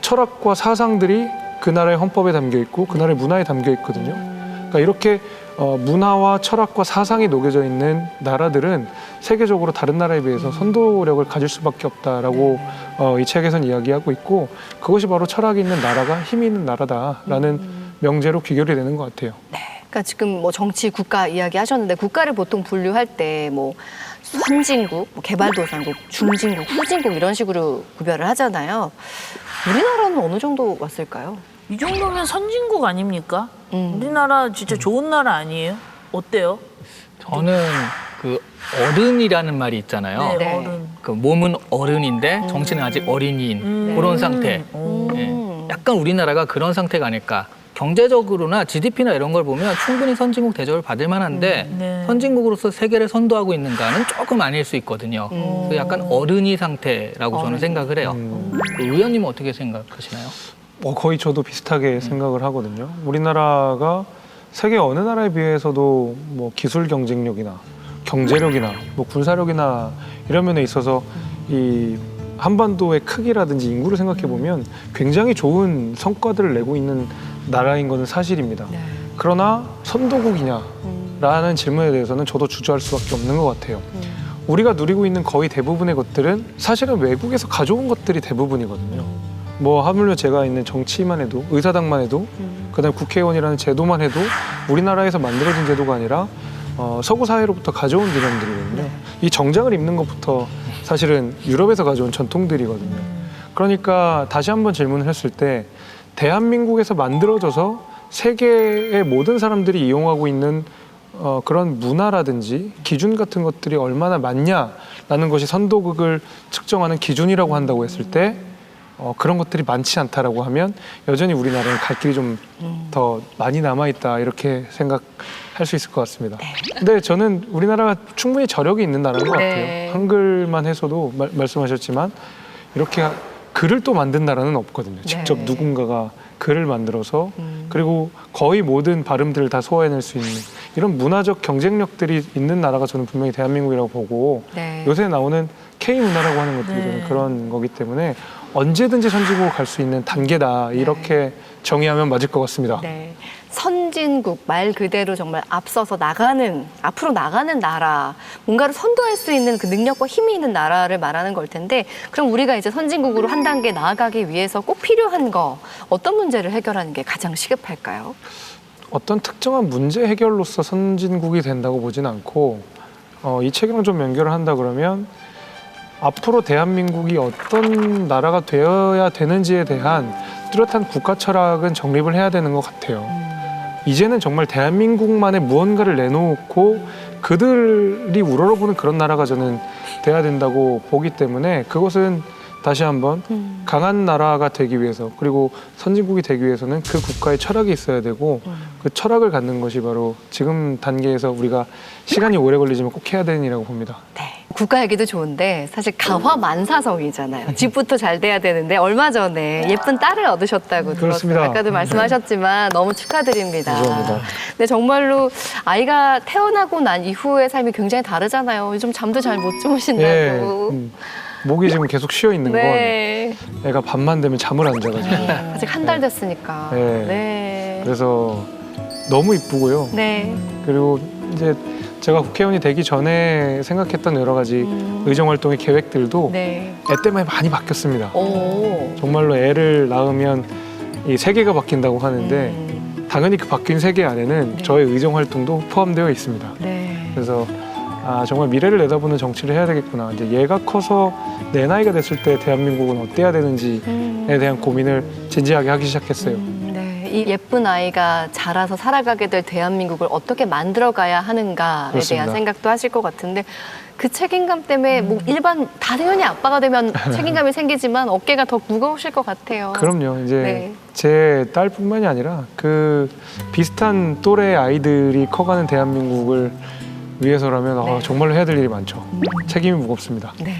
철학과 사상들이 그 나라의 헌법에 담겨 있고 그 나라의 문화에 담겨 있거든요. 그러니까 이렇게 문화와 철학과 사상이 녹여져 있는 나라들은 세계적으로 다른 나라에 비해서 선도력을 가질 수밖에 없다라고 이 책에서는 이야기하고 있고 그것이 바로 철학이 있는 나라가 힘이 있는 나라다라는 명제로 귀결이 되는 것 같아요. 그러니까 지금 뭐 정치, 국가 이야기 하셨는데 국가를 보통 분류할 때 뭐 선진국, 뭐 개발도상국, 중진국, 후진국 이런 식으로 구별을 하잖아요. 우리나라는 어느 정도 왔을까요? 이 정도면 선진국 아닙니까? 우리나라 진짜 좋은 나라 아니에요? 어때요? 저는 그 어른이라는 말이 있잖아요. 네. 어른. 그 몸은 어른인데 정신은 아직 어린이인 그런 상태. 예. 약간 우리나라가 그런 상태가 아닐까. 경제적으로나 GDP나 이런 걸 보면 충분히 선진국 대접을 받을 만한데 네. 선진국으로서 세계를 선도하고 있는가는 조금 아닐 수 있거든요. 그래서 약간 어른이 상태라고 저는 생각을 해요. 그 의원님은 어떻게 생각하시나요? 거의 저도 비슷하게 생각을 하거든요. 우리나라가 세계 어느 나라에 비해서도 뭐 기술 경쟁력이나 경제력이나 뭐 군사력이나 이런 면에 있어서 이 한반도의 크기라든지 인구를 생각해 보면 굉장히 좋은 성과들을 내고 있는 나라인 것은 사실입니다. 그러나 선도국이냐라는 질문에 대해서는 저도 주저할 수밖에 없는 것 같아요. 우리가 누리고 있는 거의 대부분의 것들은 사실은 외국에서 가져온 것들이 대부분이거든요. 뭐 하물며 제가 있는 정치만 해도 의사당만 해도 그다음에 국회의원이라는 제도만 해도 우리나라에서 만들어진 제도가 아니라 서구 사회로부터 가져온 개념들이거든요. 이 정장을 입는 것부터 사실은 유럽에서 가져온 전통들이거든요. 그러니까 다시 한번 질문을 했을 때 대한민국에서 만들어져서 세계의 모든 사람들이 이용하고 있는 그런 문화라든지 기준 같은 것들이 얼마나 많냐라는 것이 선도국을 측정하는 기준이라고 한다고 했을 때 그런 것들이 많지 않다라고 하면 여전히 우리나라는 갈 길이 좀 더 많이 남아있다 이렇게 생각할 수 있을 것 같습니다. 근데 저는 우리나라가 충분히 저력이 있는 나라인 것 같아요. 네. 한글만 해서도 말씀하셨지만 이렇게 글을 또 만든 나라는 없거든요. 직접 네. 누군가가 글을 만들어서 그리고 거의 모든 발음들을 다 소화해낼 수 있는 이런 문화적 경쟁력들이 있는 나라가 저는 분명히 대한민국이라고 보고 네. 요새 나오는 K문화라고 하는 것들이 저는 그런 거기 때문에 언제든지 선진국으로 갈 수 있는 단계다 이렇게 정의하면 맞을 것 같습니다. 네. 선진국 말 그대로 정말 앞서서 나가는 앞으로 나가는 나라 뭔가를 선도할 수 있는 그 능력과 힘이 있는 나라를 말하는 걸 텐데 그럼 우리가 이제 선진국으로 한 단계 나아가기 위해서 꼭 필요한 거 어떤 문제를 해결하는 게 가장 시급할까요? 어떤 특정한 문제 해결로서 선진국이 된다고 보진 않고 이 책이랑 좀 연결을 한다 그러면 앞으로 대한민국이 어떤 나라가 되어야 되는지에 대한 뚜렷한 국가 철학은 정립을 해야 되는 것 같아요. 이제는 정말 대한민국만의 무언가를 내놓고 그들이 우러러보는 그런 나라가 저는 돼야 된다고 보기 때문에 그것은 다시 한번 강한 나라가 되기 위해서 그리고 선진국이 되기 위해서는 그 국가의 철학이 있어야 되고 그 철학을 갖는 것이 바로 지금 단계에서 우리가 시간이 오래 걸리지만 꼭 해야 되는 일이라고 봅니다. 네. 국가 얘기도 좋은데 사실 가화만사성이잖아요. 집부터 잘 돼야 되는데 얼마 전에 예쁜 딸을 얻으셨다고 들었어요. 그렇습니다. 아까도 말씀하셨지만 너무 축하드립니다. 감사합니다. 근데 정말로 아이가 태어나고 난 이후의 삶이 굉장히 다르잖아요. 요즘 잠도 잘 못 주무신다고. 목이 지금 계속 쉬어 있는 네. 건 애가 밤만 되면 잠을 안 자가지고 아직 한 달 됐으니까. 네. 네. 그래서 너무 이쁘고요. 네. 그리고 이제 제가 국회의원이 되기 전에 생각했던 여러 가지 의정활동의 계획들도 네. 애 때문에 많이 바뀌었습니다. 오. 정말로 애를 낳으면 이 세계가 바뀐다고 하는데 당연히 그 바뀐 세계 안에는 네. 저의 의정활동도 포함되어 있습니다. 네. 그래서 정말 미래를 내다보는 정치를 해야 되겠구나. 이제 얘가 커서 내 나이가 됐을 때 대한민국은 어때야 되는지에 대한 고민을 진지하게 하기 시작했어요. 네. 이 예쁜 아이가 자라서 살아가게 될 대한민국을 어떻게 만들어가야 하는가에 그렇습니다. 대한 생각도 하실 것 같은데 그 책임감 때문에 뭐 일반 당연히 아빠가 되면 책임감이 생기지만 어깨가 더 무거우실 것 같아요. 그럼요. 이제 네. 제 딸뿐만이 아니라 그 비슷한 또래 아이들이 커가는 대한민국을 위해서라면 네. 정말로 해야 될 일이 많죠. 책임이 무겁습니다. 네.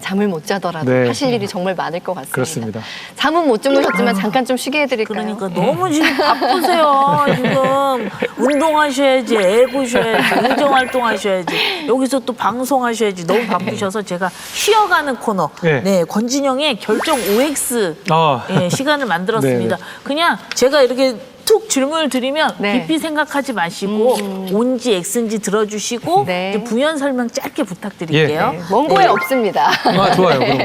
잠을 못 자더라도 네. 하실 일이 정말 많을 것 같습니다. 그렇습니다. 잠은 못 주무셨지만 잠깐 좀 쉬게 해드릴까요? 그러니까 너무 지금 바쁘세요. 지금 운동하셔야지, 애 보셔야지, 의정활동하셔야지, 여기서 또 방송하셔야지. 너무 바쁘셔서 제가 쉬어가는 코너, 네. 네, 권진영의 결정 OX 아, 예, 시간을 만들었습니다. 네, 그냥 제가 이렇게 툭 질문을 드리면 네. 깊이 생각하지 마시고 온지 X인지 들어주시고 네. 이제 부연 설명 짧게 부탁드릴게요. 네. 원고에 없습니다. 아 좋아요. 그럼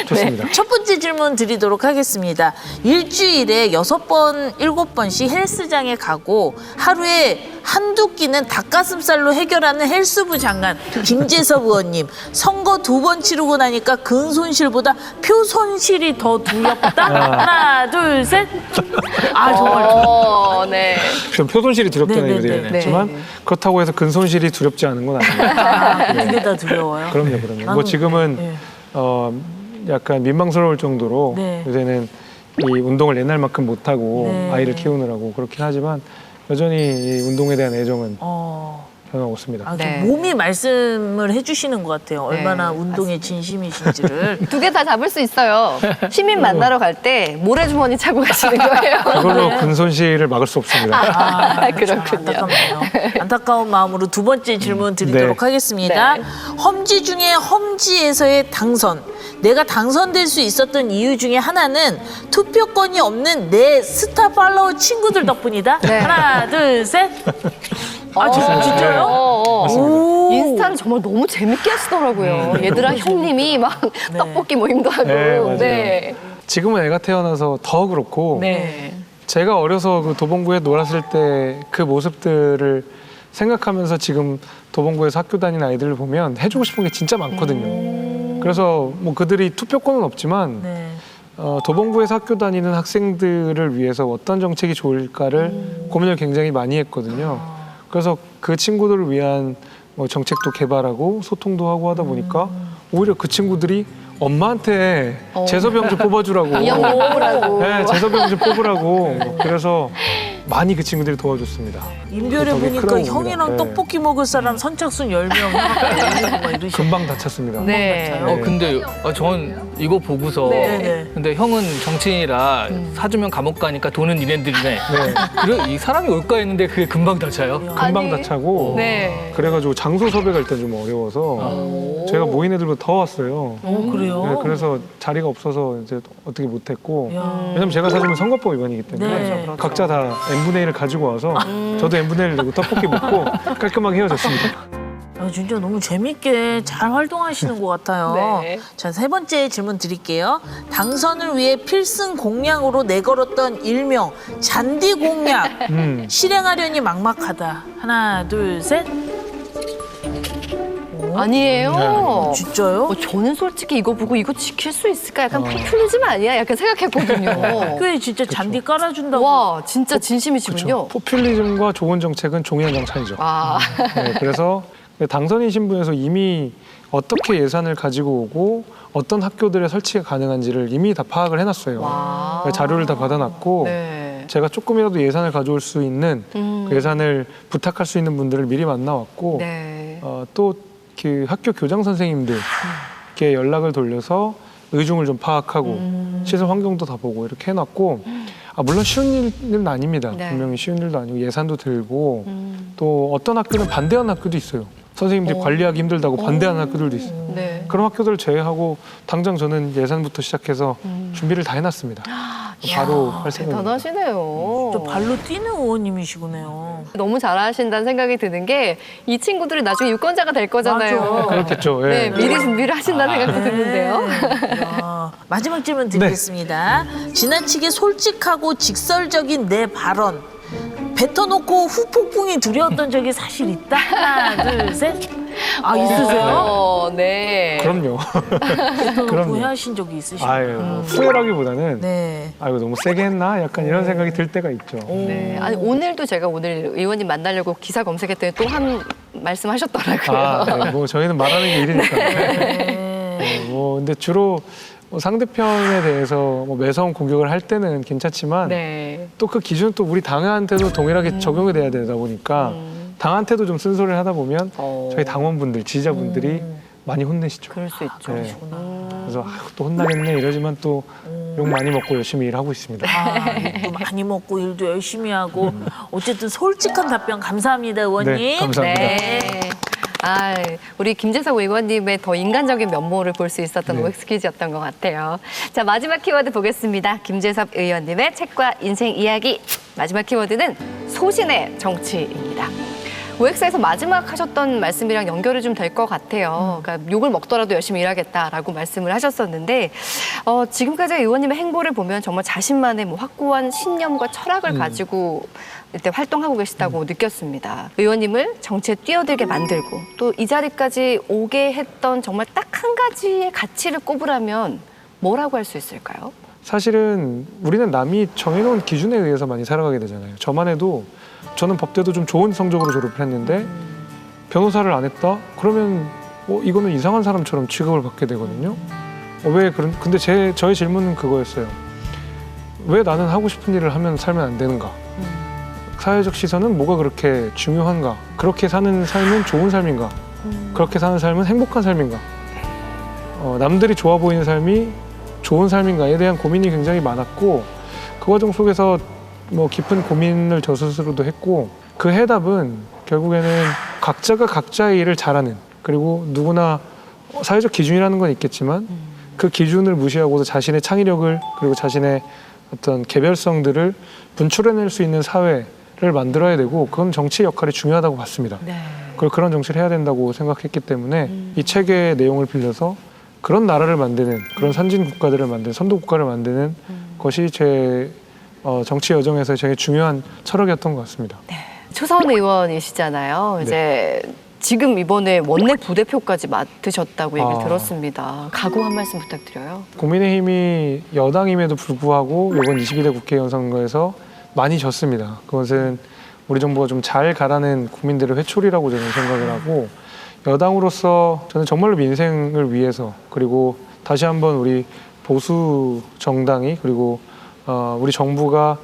좋습니다. 첫 번째 질문 드리도록 하겠습니다. 일주일에 6번, 7번씩 헬스장에 가고 하루에 한두 끼는 닭가슴살로 해결하는 헬스부 장관 김재섭 의원님. 선거 2번 치르고 나니까 근손실보다 표손실이 더 두렵다. 하나, 둘, 셋. 아 정말. 네. 좀 표손실이 두렵다는 네, 얘기를 네, 네. 했지만 그렇다고 해서 근손실이 두렵지 않은 건 아닙니다. 두개 다 두려워요. 그럼요. 뭐 나는- 지금은 네. 약간 민망스러울 정도로 네. 요새는 이 운동을 옛날만큼 못하고 네. 아이를 키우느라고 그렇긴 하지만 여전히 이 운동에 대한 애정은 변함없습니다. 아, 네. 몸이 말씀을 해주시는 것 같아요. 네, 얼마나 운동에 진심이신지를. 두 개 다 잡을 수 있어요. 시민 만나러 갈 때 모래주머니 차고 가시는 거예요. 그걸로 근손실을 막을 수 없습니다. 아, 그렇군요. 안타깝네요. 안타까운 마음으로 두 번째 질문 드리도록 네. 하겠습니다. 네. 험지 중에 험지에서의 당선. 내가 당선될 수 있었던 이유 중에 하나는 투표권이 없는 내 스타 팔로워 친구들 덕분이다. 네. 하나, 둘, 셋. 아, 진짜요? 오. 인스타를 정말 너무 재밌게 하시더라고요. 얘들아 형님이 막 떡볶이 모임도 하고. 네, 맞아요. 네. 지금은 애가 태어나서 더 그렇고 네. 제가 어려서 그 도봉구에 놀았을 때 그 모습들을 생각하면서 지금 도봉구에서 학교 다니는 아이들을 보면 해주고 싶은 게 진짜 많거든요. 그래서 뭐 그들이 투표권은 없지만 네. 도봉구에서 학교 다니는 학생들을 위해서 어떤 정책이 좋을까를 고민을 굉장히 많이 했거든요. 그래서 그 친구들을 위한 뭐 정책도 개발하고 소통도 하고 하다 보니까 오히려 그 친구들이 엄마한테 재섭형 좀 뽑아주라고. 이 형님 뽑으라고. 네, 재섭형 좀 뽑으라고. 그래서 많이 그 친구들이 도와줬습니다. 인별에 덕이 보니까 크다고 형이랑 봅니다. 네. 떡볶이 먹을 사람 선착순 10명 막 이러시고. 금방 다쳤습니다. 네. 근데 전 이거 보고서 네. 근데 형은 정치인이라 사주면 감옥 가니까 돈은 니네들이네. 그래 이 사람이 올까 했는데 그게 금방 다쳐요. 금방 아니, 다차고 네. 그래가지고 장소 섭외가 일단 좀 어려워서 제가 모인 애들보다 더 왔어요. 그래요? 네, 그래서 자리가 없어서 이제 어떻게 못했고 야. 왜냐면 제가 사주면 선거법 위반이기 때문에 네, 그렇죠. 각자 다 n분의 1을 가지고 와서 저도 n분의 1을 내고 떡볶이 먹고 깔끔하게 헤어졌습니다. 아, 진짜 너무 재밌게 잘 활동하시는 것 같아요. 네. 자, 세 번째 질문 드릴게요. 당선을 위해 필승 공약으로 내걸었던 일명 잔디 공약 실행하려니 막막하다. 하나, 둘, 셋. 아니에요. 진짜요? 저는 솔직히 이거 보고 이거 지킬 수 있을까? 약간 포퓰리즘 아니야? 약간 생각했거든요. 학교에 진짜 잔디 깔아준다고. 와, 진짜 진심이시군요. 포퓰리즘과 좋은 정책은 종이 한 장 차이죠. 아, 네, 그래서 당선인 신분에서 이미 어떻게 예산을 가지고 오고 어떤 학교들의 설치가 가능한지를 이미 다 파악을 해놨어요. 와. 자료를 다 받아놨고 네. 제가 조금이라도 예산을 가져올 수 있는 그 예산을 부탁할 수 있는 분들을 미리 만나왔고 네. 또 그 학교 교장 선생님들께 연락을 돌려서 의중을 좀 파악하고 시설 환경도 다 보고 이렇게 해놨고 물론 쉬운 일은 아닙니다. 네. 분명히 쉬운 일도 아니고 예산도 들고 또 어떤 학교는 반대하는 학교도 있어요. 선생님들이 관리하기 힘들다고 반대하는 학교들도 있어요. 네. 그런 학교들을 제외하고 당장 저는 예산부터 시작해서 준비를 다 해놨습니다. 바로 할 생각입니다. 대단하시네요. 저 발로 뛰는 의원님이시구네요. 너무 잘하신다는 생각이 드는 게 이 친구들이 나중에 유권자가 될 거잖아요. 맞아. 그렇겠죠. 예. 네, 미리 준비를 하신다는 생각도 드는데요. 야, 마지막 질문 드리겠습니다. 지나치게 솔직하고 직설적인 내 발언. 뱉어놓고 후폭풍이 두려웠던 적이 사실 있다. 하나, 둘, 셋. 아, 있으세요? 네. 그럼요. 뱉어놓고 그럼요. 후회하신 적이 있으신가요? 아유, 뭐 후회라기보다는 네. 아 이거 너무 세게 했나? 약간 이런 생각이 들 때가 있죠. 네. 아니, 오늘도 제가 오늘 의원님 만나려고 기사 검색했더니 또 한 말씀하셨더라고요. 아, 네, 뭐 저희는 말하는 게 일이니까. 네. 뭐 근데 주로 뭐 상대편에 대해서 뭐 매서운 공격을 할 때는 괜찮지만 네. 또 그 기준은 또 우리 당한테도 동일하게 적용이 돼야 되다 보니까 당한테도 좀 쓴소리를 하다 보면 저희 당원분들, 지지자분들이 많이 혼내시죠. 그럴 수 있죠. 네. 그래서 아, 또 혼나겠네 이러지만 또 욕 많이 먹고 열심히 일하고 있습니다. 아, 일도 많이 먹고 일도 열심히 하고 어쨌든 솔직한 답변 감사합니다, 의원님. 네, 감사합니다. 네. 아, 우리 김재석 의원님의 더 인간적인 면모를 볼 수 있었던 네. OX 퀴즈였던 것 같아요. 자, 마지막 키워드 보겠습니다. 김재석 의원님의 책과 인생 이야기. 마지막 키워드는 소신의 정치입니다. OX에서 마지막 하셨던 말씀이랑 연결이 좀 될 것 같아요. 그러니까 욕을 먹더라도 열심히 일하겠다라고 말씀을 하셨었는데 지금까지 의원님의 행보를 보면 정말 자신만의 뭐 확고한 신념과 철학을 가지고 이때 활동하고 계시다고 느꼈습니다. 의원님을 정치에 뛰어들게 만들고 또 이 자리까지 오게 했던 정말 딱 한 가지의 가치를 꼽으라면 뭐라고 할 수 있을까요? 사실은 우리는 남이 정해놓은 기준에 의해서 많이 살아가게 되잖아요. 저만 해도 저는 법대도 좀 좋은 성적으로 졸업을 했는데 변호사를 안 했다? 그러면 이거는 이상한 사람처럼 취급을 받게 되거든요. 근데 저의 질문은 그거였어요. 왜 나는 하고 싶은 일을 하면 살면 안 되는가? 사회적 시선은 뭐가 그렇게 중요한가? 그렇게 사는 삶은 좋은 삶인가? 그렇게 사는 삶은 행복한 삶인가? 남들이 좋아 보이는 삶이 좋은 삶인가에 대한 고민이 굉장히 많았고 그 과정 속에서 뭐 깊은 고민을 저 스스로도 했고 그 해답은 결국에는 각자가 각자의 일을 잘하는 그리고 누구나 사회적 기준이라는 건 있겠지만 그 기준을 무시하고도 자신의 창의력을 그리고 자신의 어떤 개별성들을 분출해낼 수 있는 사회를 만들어야 되고 그건 정치의 역할이 중요하다고 봤습니다. 네. 그런 정치를 해야 된다고 생각했기 때문에 이 책의 내용을 빌려서 그런 나라를 만드는 그런 선진 국가들을 만드는 선도 국가를 만드는 것이 제 정치 여정에서 되게 중요한 철학이었던 것 같습니다. 초선 의원이시잖아요. 이제 지금 이번에 원내 부대표까지 맡으셨다고 얘기를 들었습니다. 각오 한 말씀 부탁드려요. 국민의힘이 여당임에도 불구하고 이번 22대 국회의원 선거에서 많이 졌습니다. 그것은 우리 정부가 좀 잘 가라는 국민들의 회초리라고 저는 생각을 하고 여당으로서 저는 정말로 민생을 위해서 그리고 다시 한번 우리 보수 정당이 그리고 우리 정부가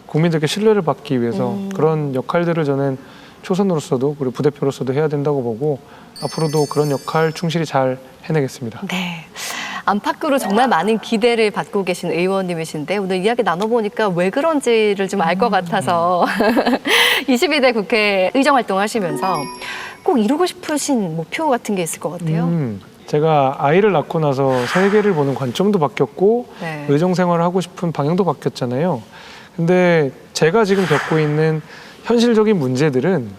국민들께 신뢰를 받기 위해서 그런 역할들을 저는 초선으로서도 그리고 부대표로서도 해야 된다고 보고 앞으로도 그런 역할 충실히 잘 해내겠습니다. 네. 안팎으로 정말 많은 기대를 받고 계신 의원님이신데 오늘 이야기 나눠보니까 왜 그런지를 좀 알 것 같아서 22대 국회 의정활동 하시면서 꼭 이루고 싶으신 목표 같은 게 있을 것 같아요. 제가 아이를 낳고 나서 세계를 보는 관점도 바뀌었고 네. 의정생활을 하고 싶은 방향도 바뀌었잖아요. 근데 제가 지금 겪고 있는 현실적인 문제들은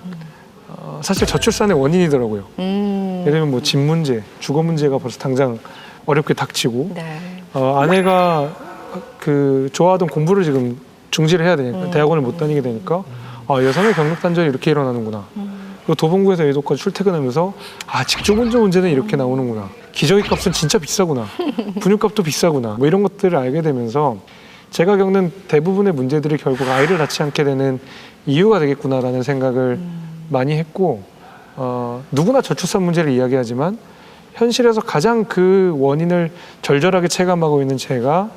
사실 저출산의 원인이더라고요. 예를 들면 뭐 집 문제, 주거 문제가 벌써 당장 어렵게 닥치고 네. 아내가 그 좋아하던 공부를 지금 중지를 해야 되니까 대학원을 못 다니게 되니까 여성의 경력 단절이 이렇게 일어나는구나. 그리고 도봉구에서 의도까지 출퇴근하면서 직종 운전 문제는 이렇게 나오는구나. 기저귀 값은 진짜 비싸구나. 분유값도 비싸구나. 뭐 이런 것들을 알게 되면서 제가 겪는 대부분의 문제들이 결국 아이를 낳지 않게 되는 이유가 되겠구나라는 생각을 많이 했고 누구나 저출산 문제를 이야기하지만 현실에서 가장 그 원인을 절절하게 체감하고 있는 제가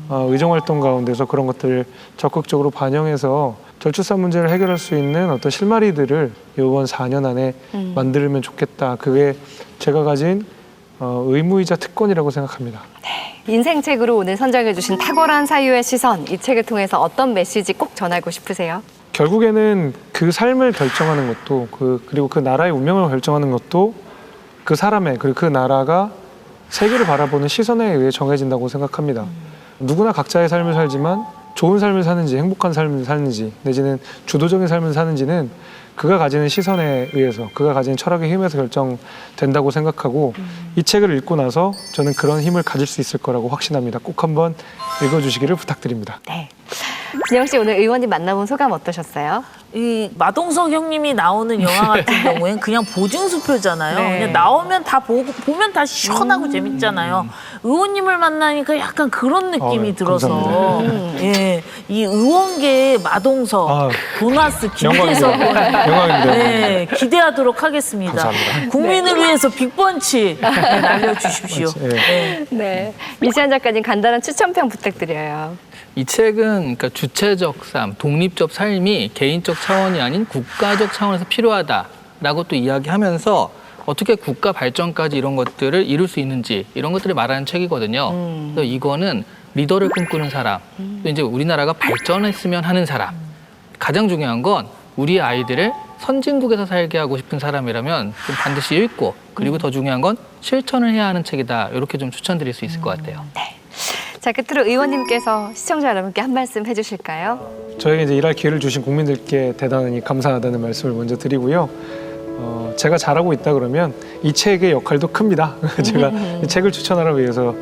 의정활동 가운데서 그런 것들을 적극적으로 반영해서 저출산 문제를 해결할 수 있는 어떤 실마리들을 이번 4년 안에 만들면 좋겠다. 그게 제가 가진 의무이자 특권이라고 생각합니다. 인생책으로 오늘 선정해 주신 탁월한 사유의 시선, 이 책을 통해서 어떤 메시지 꼭 전하고 싶으세요? 결국에는 그 삶을 결정하는 것도 그리고 그 나라의 운명을 결정하는 것도 그 사람의 그리고 그 나라가 세계를 바라보는 시선에 의해 정해진다고 생각합니다. 누구나 각자의 삶을 살지만 좋은 삶을 사는지 행복한 삶을 사는지 내지는 주도적인 삶을 사는지는 그가 가지는 시선에 의해서 그가 가지는 철학의 힘에서 결정된다고 생각하고 이 책을 읽고 나서 저는 그런 힘을 가질 수 있을 거라고 확신합니다. 꼭 한번 읽어주시기를 부탁드립니다. 네. 진영 씨 오늘 의원님 만나본 소감 어떠셨어요? 이 마동석 형님이 나오는 영화 같은 경우엔 그냥 보증수표잖아요. 네. 그냥 나오면 다 보면 다 시원하고 재밌잖아요. 의원님을 만나니까 약간 그런 느낌이 네, 들어서 예, 이 의원계의 마동석, 아, 도나스, 김재석 영광입니다. 네, 기대하도록 하겠습니다. 감사합니다. 국민을 위해서 빅펀치 네, 날려주십시오. 네. 네. 네. 이시안 작가님 간단한 추천평 부탁드려요. 이 책은 그러니까 주체적 삶, 독립적 삶이 개인적 차원이 아닌 국가적 차원에서 필요하다라고 또 이야기하면서 어떻게 국가 발전까지 이런 것들을 이룰 수 있는지 이런 것들을 말하는 책이거든요. 그래서 이거는 리더를 꿈꾸는 사람, 또 이제 우리나라가 발전했으면 하는 사람. 가장 중요한 건 우리 아이들을 선진국에서 살게 하고 싶은 사람이라면 좀 반드시 읽고 그리고 더 중요한 건 실천을 해야 하는 책이다. 이렇게 좀 추천드릴 수 있을 것 같아요. 자, 끝으로 의원님께서 시청자 여러분께 한 말씀 해주실까요? 저에게 이제 일할 기회를 주신 국민들께 대단히 감사하다는 말씀을 먼저 드리고요. 제가 잘하고 있다 그러면 이 책의 역할도 큽니다. 제가 이 책을 추천하기 위해서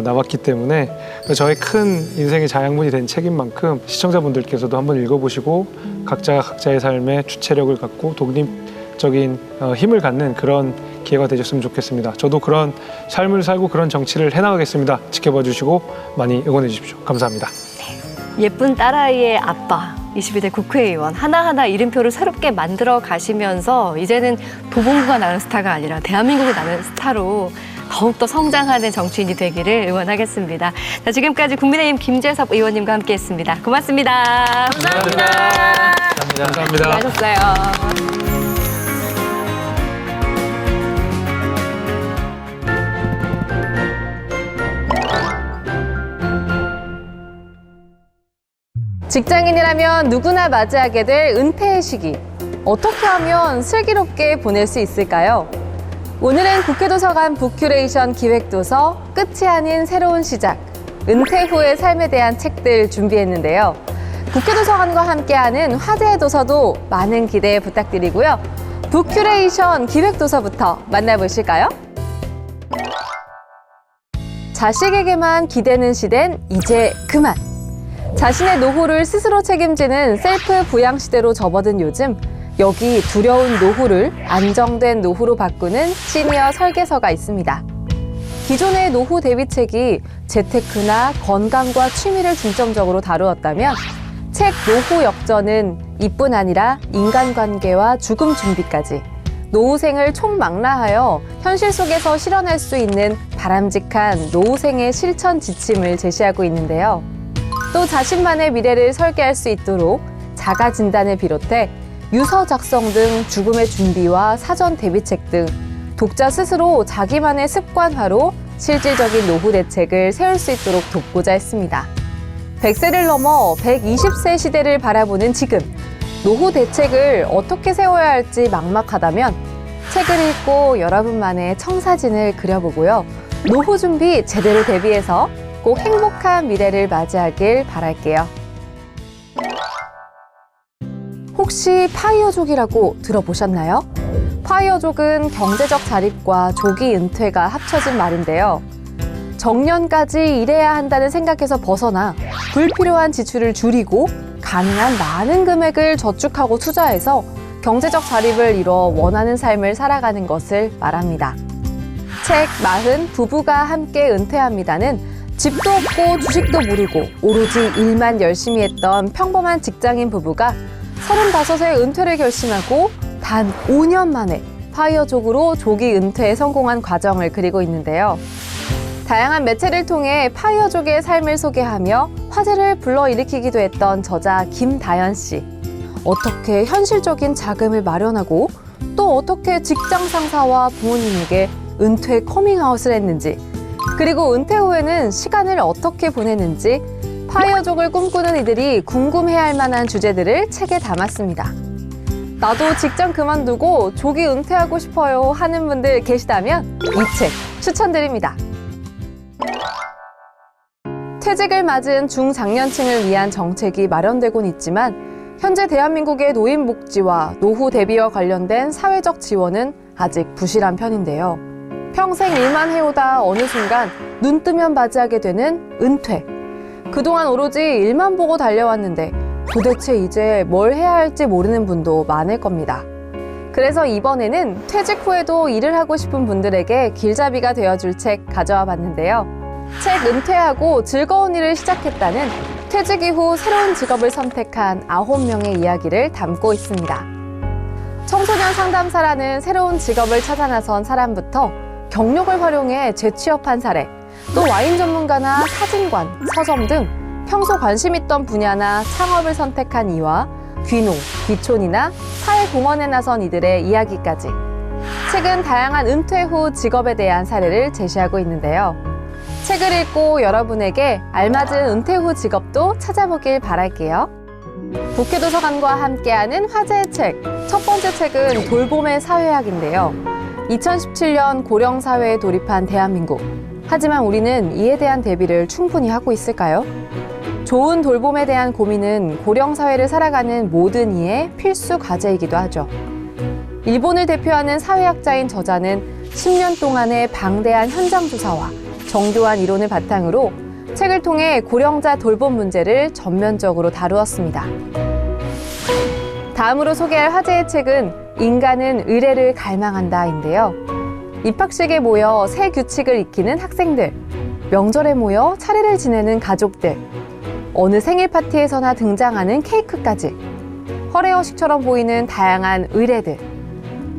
나왔기 때문에 저의 큰 인생의 자양분이 된 책인 만큼 시청자분들께서도 한번 읽어보시고 각자가 각자의 삶에 주체력을 갖고 독립적인 힘을 갖는 그런 기회가 되셨으면 좋겠습니다. 저도 그런 삶을 살고 그런 정치를 해나가겠습니다. 지켜봐 주시고 많이 응원해 주십시오. 감사합니다. 예쁜 딸아이의 아빠, 22대 국회의원 하나하나 이름표를 새롭게 만들어 가시면서 이제는 도봉구가 나는 스타가 아니라 대한민국이 나는 스타로 더욱더 성장하는 정치인이 되기를 응원하겠습니다. 자, 지금까지 국민의힘 김재섭 의원님과 함께했습니다. 고맙습니다. 감사합니다. 감사합니다. 수고하셨어요. 직장인이라면 누구나 맞이하게 될 은퇴의 시기. 어떻게 하면 슬기롭게 보낼 수 있을까요? 오늘은 국회도서관 북큐레이션 기획도서 끝이 아닌 새로운 시작, 은퇴 후의 삶에 대한 책들 준비했는데요. 국회도서관과 함께하는 화제의 도서도 많은 기대 부탁드리고요. 북큐레이션 기획도서부터 만나보실까요? 자식에게만 기대는 시대는 이제 그만. 자신의 노후를 스스로 책임지는 셀프 부양 시대로 접어든 요즘, 여기 두려운 노후를 안정된 노후로 바꾸는 시니어 설계서가 있습니다. 기존의 노후 대비책이 재테크나 건강과 취미를 중점적으로 다루었다면 책 노후 역전은 이뿐 아니라 인간관계와 죽음 준비까지 노후생을 총망라하여 현실 속에서 실현할 수 있는 바람직한 노후생의 실천 지침을 제시하고 있는데요. 또 자신만의 미래를 설계할 수 있도록 자가 진단을 비롯해 유서 작성 등 죽음의 준비와 사전 대비책 등 독자 스스로 자기만의 습관화로 실질적인 노후 대책을 세울 수 있도록 돕고자 했습니다. 100세를 넘어 120세 시대를 바라보는 지금, 노후 대책을 어떻게 세워야 할지 막막하다면 책을 읽고 여러분만의 청사진을 그려보고요. 노후 준비 제대로 대비해서 꼭 행복한 미래를 맞이하길 바랄게요. 혹시 파이어족이라고 들어보셨나요? 파이어족은 경제적 자립과 조기 은퇴가 합쳐진 말인데요. 정년까지 일해야 한다는 생각에서 벗어나 불필요한 지출을 줄이고 가능한 많은 금액을 저축하고 투자해서 경제적 자립을 이뤄 원하는 삶을 살아가는 것을 말합니다. 책 40 부부가 함께 은퇴합니다는 집도 없고 주식도 모르고 오로지 일만 열심히 했던 평범한 직장인 부부가 35세 은퇴를 결심하고 단 5년 만에 파이어족으로 조기 은퇴에 성공한 과정을 그리고 있는데요. 다양한 매체를 통해 파이어족의 삶을 소개하며 화제를 불러일으키기도 했던 저자 김다연 씨. 어떻게 현실적인 자금을 마련하고 또 어떻게 직장 상사와 부모님에게 은퇴 커밍아웃을 했는지, 그리고 은퇴 후에는 시간을 어떻게 보내는지 파이어족을 꿈꾸는 이들이 궁금해할 만한 주제들을 책에 담았습니다. 나도 직장 그만두고 조기 은퇴하고 싶어요 하는 분들 계시다면 이 책 추천드립니다. 퇴직을 맞은 중장년층을 위한 정책이 마련되곤 있지만 현재 대한민국의 노인복지와 노후 대비와 관련된 사회적 지원은 아직 부실한 편인데요. 평생 일만 해오다 어느 순간 눈 뜨면 맞이하게 되는 은퇴. 그동안 오로지 일만 보고 달려왔는데 도대체 이제 뭘 해야 할지 모르는 분도 많을 겁니다. 그래서 이번에는 퇴직 후에도 일을 하고 싶은 분들에게 길잡이가 되어줄 책 가져와 봤는데요. 책 은퇴하고 즐거운 일을 시작했다는 퇴직 이후 새로운 직업을 선택한 9명의 이야기를 담고 있습니다. 청소년 상담사라는 새로운 직업을 찾아 나선 사람부터 경력을 활용해 재취업한 사례, 또 와인 전문가나 사진관, 서점 등 평소 관심 있던 분야나 창업을 선택한 이와 귀농, 귀촌이나 사회공헌에 나선 이들의 이야기까지 책은 다양한 은퇴 후 직업에 대한 사례를 제시하고 있는데요. 책을 읽고 여러분에게 알맞은 은퇴 후 직업도 찾아보길 바랄게요. 북해도서관과 함께하는 화제의 책, 첫 번째 책은 돌봄의 사회학인데요. 2017년 고령사회에 돌입한 대한민국. 하지만 우리는 이에 대한 대비를 충분히 하고 있을까요? 좋은 돌봄에 대한 고민은 고령사회를 살아가는 모든 이의 필수 과제이기도 하죠. 일본을 대표하는 사회학자인 저자는 10년 동안의 방대한 현장 조사와 정교한 이론을 바탕으로 책을 통해 고령자 돌봄 문제를 전면적으로 다루었습니다. 다음으로 소개할 화제의 책은 인간은 의례를 갈망한다인데요. 입학식에 모여 새 규칙을 익히는 학생들, 명절에 모여 차례를 지내는 가족들, 어느 생일 파티에서나 등장하는 케이크까지 허례허식처럼 보이는 다양한 의례들.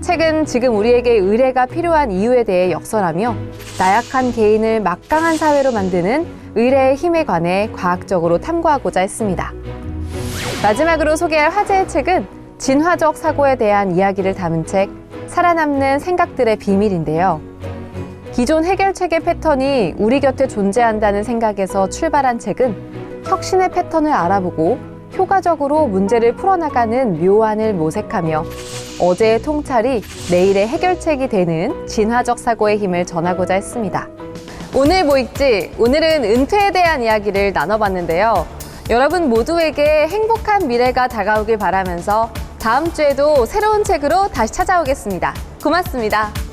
책은 지금 우리에게 의례가 필요한 이유에 대해 역설하며 나약한 개인을 막강한 사회로 만드는 의례의 힘에 관해 과학적으로 탐구하고자 했습니다. 마지막으로 소개할 화제의 책은 진화적 사고에 대한 이야기를 담은 책 살아남는 생각들의 비밀인데요. 기존 해결책의 패턴이 우리 곁에 존재한다는 생각에서 출발한 책은 혁신의 패턴을 알아보고 효과적으로 문제를 풀어나가는 묘안을 모색하며 어제의 통찰이 내일의 해결책이 되는 진화적 사고의 힘을 전하고자 했습니다. 오늘 뭐 읽지? 오늘은 은퇴에 대한 이야기를 나눠봤는데요. 여러분 모두에게 행복한 미래가 다가오길 바라면서 다음 주에도 새로운 책으로 다시 찾아오겠습니다. 고맙습니다.